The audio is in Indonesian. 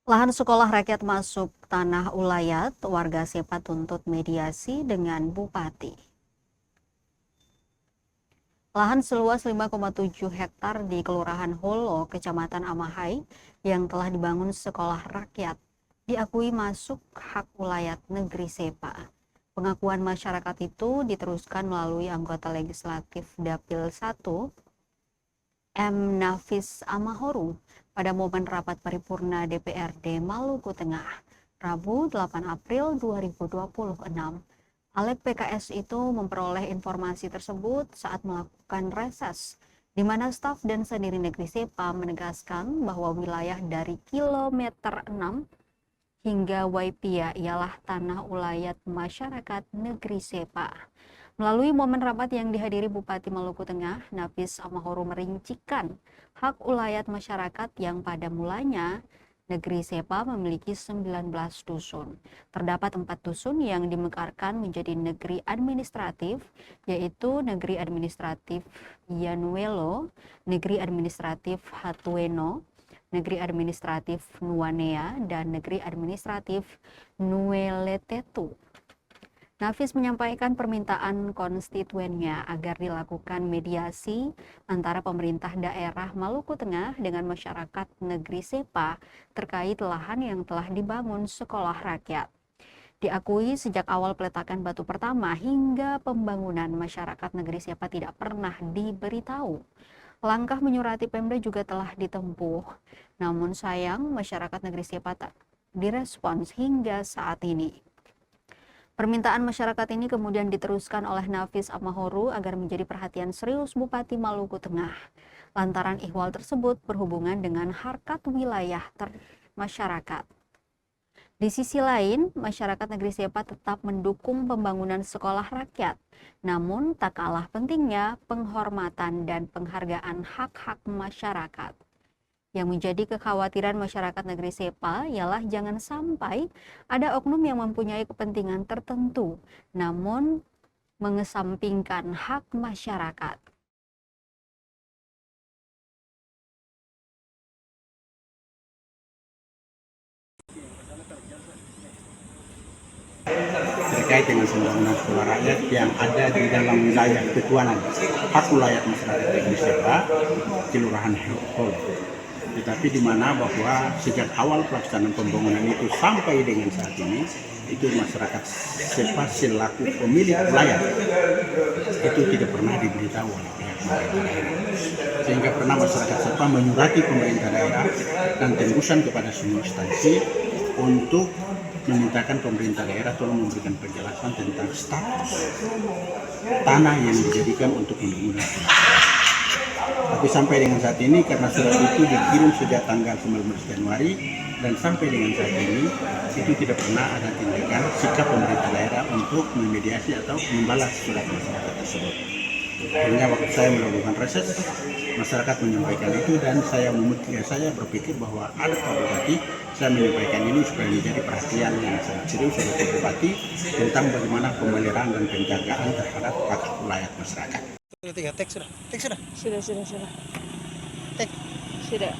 Lahan sekolah rakyat masuk tanah ulayat, warga Sepa tuntut mediasi dengan bupati. Lahan seluas 5,7 hektar di Kelurahan Holo, Kecamatan Amahai, yang telah dibangun sekolah rakyat, diakui masuk hak ulayat negeri Sepa. Pengakuan masyarakat itu diteruskan melalui anggota legislatif Dapil 1, M. Nafis Amahoru, pada momen rapat paripurna DPRD Maluku Tengah, Rabu 8 April 2026. Alek PKS itu memperoleh informasi tersebut saat melakukan reses, di mana staf dan sendiri negeri Sepa menegaskan bahwa wilayah dari kilometer 6 hingga Waipia ialah tanah ulayat masyarakat negeri Sepa. Melalui momen rapat yang dihadiri Bupati Maluku Tengah, Nafis Amahoru merincikan hak ulayat masyarakat yang pada mulanya negeri Sepa memiliki 19 dusun. Terdapat 4 dusun yang dimekarkan menjadi negeri administratif, yaitu negeri administratif Yanuelo, negeri administratif Hatueno, negeri administratif Nuanea, dan negeri administratif Nueletetu. Nafis menyampaikan permintaan konstituennya agar dilakukan mediasi antara pemerintah daerah Maluku Tengah dengan masyarakat negeri Sepa terkait lahan yang telah dibangun sekolah rakyat. Diakui sejak awal peletakan batu pertama hingga pembangunan, masyarakat negeri Sepa tidak pernah diberitahu. Langkah menyurati Pemda juga telah ditempuh. Namun sayang, masyarakat negeri Sepa tak direspons hingga saat ini. Permintaan masyarakat ini kemudian diteruskan oleh Nafis Amahoru agar menjadi perhatian serius Bupati Maluku Tengah. Lantaran ihwal tersebut berhubungan dengan harkat wilayah masyarakat. Di sisi lain, masyarakat negeri Sepa tetap mendukung pembangunan sekolah rakyat. Namun, tak kalah pentingnya penghormatan dan penghargaan hak-hak masyarakat. Yang menjadi kekhawatiran masyarakat negeri Sepa ialah jangan sampai ada oknum yang mempunyai kepentingan tertentu, namun mengesampingkan hak masyarakat. Terkait dengan pembangunan sekolah rakyat yang ada di dalam wilayah ketuanan hak ulayat masyarakat negeri Sepa, Kelurahan Holo. Tetapi di mana bahwa sejak awal pelaksanaan pembangunan itu sampai dengan saat ini, itu masyarakat Sepa selaku pemilik wilayah itu tidak pernah diberitahu oleh pihak pemerintah daerah. Sehingga pernah masyarakat Sepa menyurati pemerintah daerah dan tembusan kepada semua instansi untuk memintakan pemerintah daerah tolong memberikan penjelasan tentang status tanah yang dijadikan untuk pembangunan. Tapi sampai dengan saat ini karena surat itu dikirim sejak tanggal 19 Januari dan sampai dengan saat ini itu tidak pernah ada tindakan sikap pemerintah daerah untuk memediasi atau membalas surat masyarakat tersebut. Hingga waktu saya melakukan reses, masyarakat menyampaikan itu dan saya berpikir bahwa ada Pak Bupati, saya menyampaikan ini supaya menjadi perhatian yang sangat serius oleh Pak Bupati tentang bagaimana pemeliharaan dan penjagaan terhadap hak ulayat masyarakat. Sudah. Sudah. Tek. Sudah.